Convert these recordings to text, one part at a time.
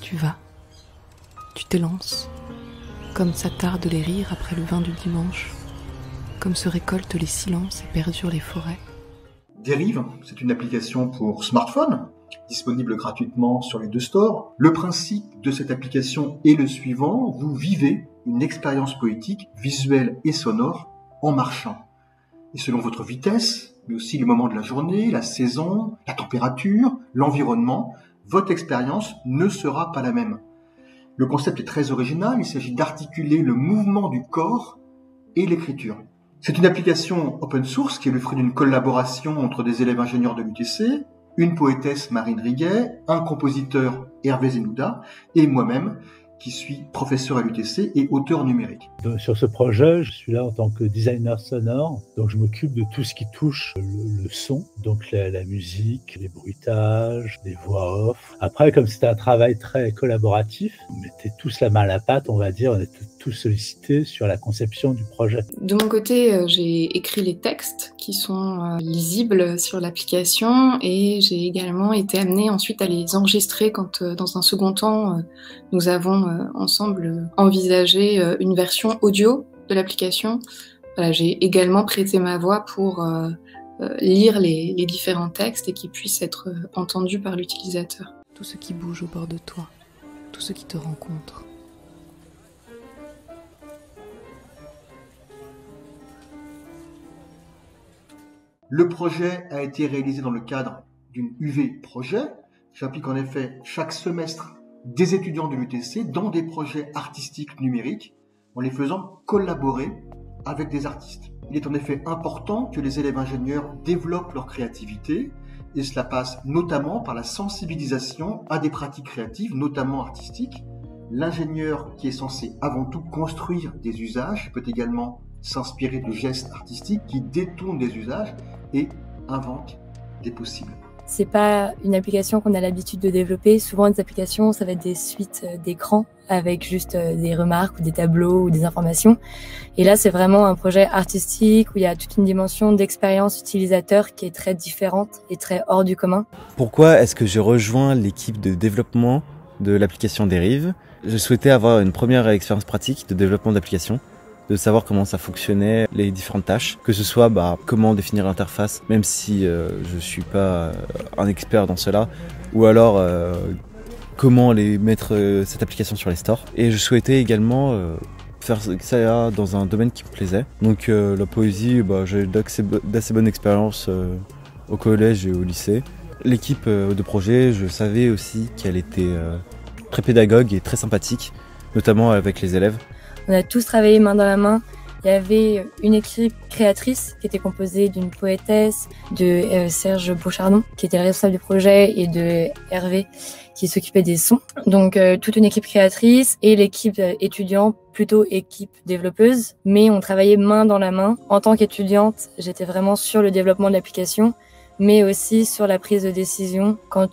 Tu vas, tu t'élances, comme s'attardent les rires après le vin du dimanche, comme se récoltent les silences et perdurent les forêts. Dérive, c'est une application pour smartphone, disponible gratuitement sur les deux stores. Le principe de cette application est le suivant: vous vivez une expérience poétique, visuelle et sonore en marchant. Et selon votre vitesse, mais aussi le moment de la journée, la saison, la température, l'environnement, votre expérience ne sera pas la même. Le concept est très original, il s'agit d'articuler le mouvement du corps et l'écriture. C'est une application open source qui est le fruit d'une collaboration entre des élèves ingénieurs de l'UTC, une poétesse Marine Riguet, un compositeur Hervé Zenouda et moi-même qui suis professeur à l'UTC et auteur numérique. Sur ce projet, je suis là en tant que designer sonore, donc je m'occupe de tout ce qui touche le son, donc la musique, les bruitages, les voix off. Après, comme c'était un travail très collaboratif, on mettait tous la main à la pâte, on va dire, on était tous sollicités sur la conception du projet. De mon côté, j'ai écrit les textes qui sont lisibles sur l'application et j'ai également été amenée ensuite à les enregistrer quand, dans un second temps, nous avons ensemble envisagé une version audio de l'application. Voilà, j'ai également prêté ma voix pour lire les différents textes et qu'ils puissent être entendus par l'utilisateur. Tout ce qui bouge au bord de toi, tout ce qui te rencontre. Le projet a été réalisé dans le cadre d'une UV projet. J'implique en effet chaque semestre des étudiants de l'UTC dans des projets artistiques numériques en les faisant collaborer avec des artistes. Il est en effet important que les élèves ingénieurs développent leur créativité et cela passe notamment par la sensibilisation à des pratiques créatives, notamment artistiques. L'ingénieur qui est censé avant tout construire des usages peut également s'inspirer de gestes artistiques qui détournent des usages et inventent des possibles. C'est pas une application qu'on a l'habitude de développer. Souvent, les applications, ça va être des suites d'écran avec juste des remarques ou des tableaux ou des informations. Et là, c'est vraiment un projet artistique où il y a toute une dimension d'expérience utilisateur qui est très différente et très hors du commun. Pourquoi est-ce que je rejoins l'équipe de développement de l'application Dérive ? Je souhaitais avoir une première expérience pratique de développement d'application, de savoir comment ça fonctionnait, les différentes tâches, que ce soit comment définir l'interface, même si je suis pas un expert dans cela, ou alors comment mettre cette application sur les stores. Et je souhaitais également faire ça dans un domaine qui me plaisait. Donc la poésie, j'ai d'assez bonnes expériences au collège et au lycée. L'équipe de projet, je savais aussi qu'elle était très pédagogue et très sympathique, notamment avec les élèves. On a tous travaillé main dans la main. Il y avait une équipe créatrice qui était composée d'une poétesse, de Serge Beauchardon, qui était le responsable du projet, et de Hervé, qui s'occupait des sons. Donc toute une équipe créatrice et l'équipe étudiante, plutôt équipe développeuse. Mais on travaillait main dans la main. En tant qu'étudiante, j'étais vraiment sur le développement de l'application, mais aussi sur la prise de décision quant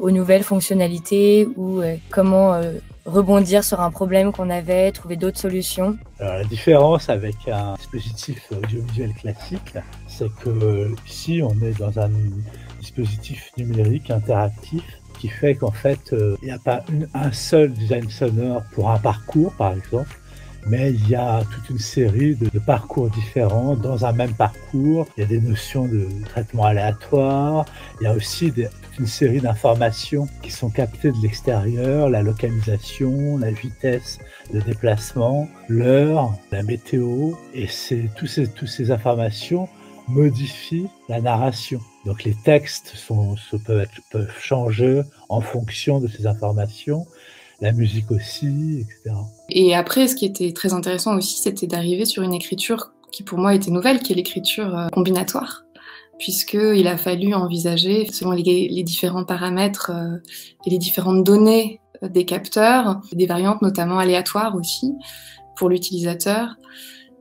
aux nouvelles fonctionnalités ou comment rebondir sur un problème qu'on avait, trouver d'autres solutions. Alors, la différence avec un dispositif audiovisuel classique, c'est que ici on est dans un dispositif numérique interactif qui fait qu'en fait il n'y a pas un seul design sonore pour un parcours par exemple, mais il y a toute une série de parcours différents dans un même parcours. Il y a des notions de traitement aléatoire, il y a aussi toute une série d'informations qui sont captées de l'extérieur, la localisation, la vitesse de déplacement, l'heure, la météo, et toutes ces informations modifient la narration. Donc les textes peuvent changer en fonction de ces informations, la musique aussi, etc. Et après, ce qui était très intéressant aussi, c'était d'arriver sur une écriture qui pour moi était nouvelle, qui est l'écriture combinatoire, puisqu'il a fallu envisager, selon les différents paramètres et les différentes données des capteurs, des variantes notamment aléatoires aussi pour l'utilisateur.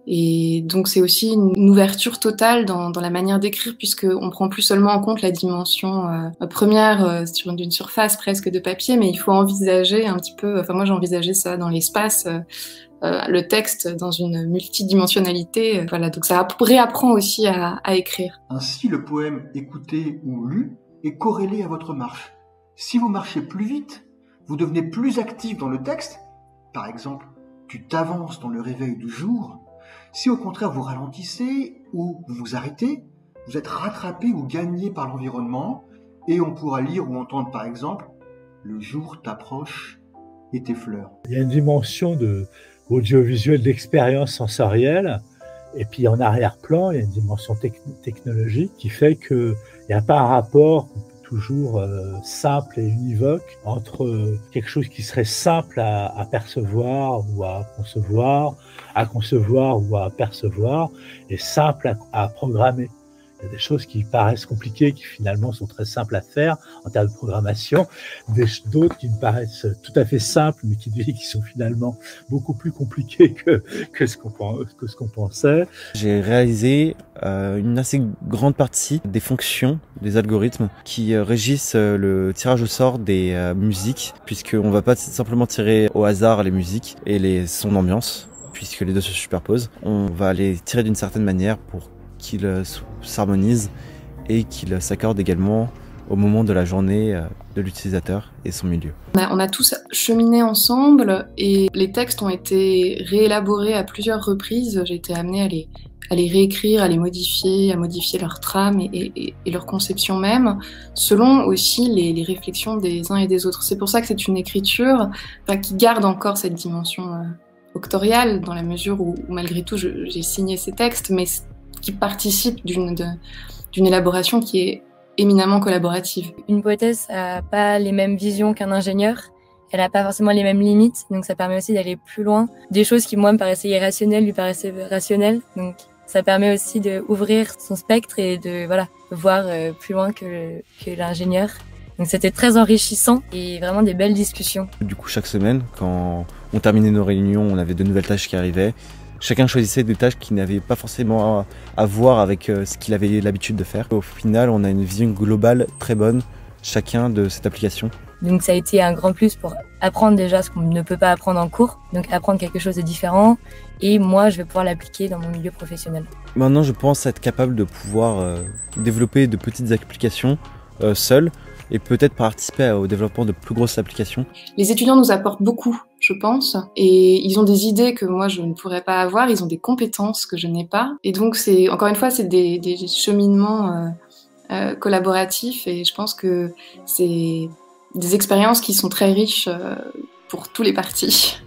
Et donc c'est aussi une ouverture totale dans la manière d'écrire, puisqu'on prend plus seulement en compte la dimension première sur d'une surface presque de papier, mais il faut envisager un petit peu, moi j'ai envisagé ça dans l'espace, le texte dans une multidimensionnalité, voilà, donc ça réapprend aussi à écrire. Ainsi, le poème écouté ou lu est corrélé à votre marche. Si vous marchez plus vite, vous devenez plus actif dans le texte, par exemple, tu t'avances dans le réveil du jour. Si au contraire vous ralentissez ou vous vous arrêtez, vous êtes rattrapé ou gagné par l'environnement et on pourra lire ou entendre par exemple « Le jour t'approche et t'effleure ». Il y a une dimension de audiovisuel d'expérience sensorielle et puis en arrière-plan, il y a une dimension technologique qui fait qu'il n'y a pas un rapport toujours simple et univoque entre quelque chose qui serait simple à percevoir ou à concevoir ou à percevoir et simple à programmer. Il y a des choses qui paraissent compliquées, qui finalement sont très simples à faire en termes de programmation, d'autres qui me paraissent tout à fait simples, mais qui sont finalement beaucoup plus compliquées que ce qu'on pensait. J'ai réalisé une assez grande partie des fonctions, des algorithmes qui régissent le tirage au sort des musiques, puisqu'on ne va pas simplement tirer au hasard les musiques et les sons d'ambiance, puisque les deux se superposent. On va les tirer d'une certaine manière pour qu'ils s'harmonisent et qu'ils s'accordent également au moment de la journée de l'utilisateur et son milieu. On a tous cheminé ensemble et les textes ont été réélaborés à plusieurs reprises. J'ai été amenée à les réécrire, à les modifier, à modifier leur trame et leur conception même, selon aussi les réflexions des uns et des autres. C'est pour ça que c'est une écriture qui garde encore cette dimension auctoriale, dans la mesure où malgré tout j'ai signé ces textes, mais qui participe d'une élaboration qui est éminemment collaborative. Une poétesse n'a pas les mêmes visions qu'un ingénieur, elle n'a pas forcément les mêmes limites, donc ça permet aussi d'aller plus loin. Des choses qui, moi, me paraissaient irrationnelles, lui paraissaient rationnelles, donc ça permet aussi d'ouvrir son spectre et de voir plus loin que l'ingénieur. Donc c'était très enrichissant et vraiment des belles discussions. Du coup, chaque semaine, quand on terminait nos réunions, on avait de nouvelles tâches qui arrivaient. Chacun choisissait des tâches qui n'avaient pas forcément à voir avec ce qu'il avait l'habitude de faire. Au final, on a une vision globale très bonne, chacun de cette application. Donc ça a été un grand plus pour apprendre déjà ce qu'on ne peut pas apprendre en cours, donc apprendre quelque chose de différent, et moi je vais pouvoir l'appliquer dans mon milieu professionnel. Maintenant, je pense être capable de pouvoir développer de petites applications seul et peut-être participer au développement de plus grosses applications. Les étudiants nous apportent beaucoup, je pense, et ils ont des idées que moi je ne pourrais pas avoir, ils ont des compétences que je n'ai pas, et donc encore une fois, c'est des cheminements collaboratifs, et je pense que c'est des expériences qui sont très riches pour tous les partis.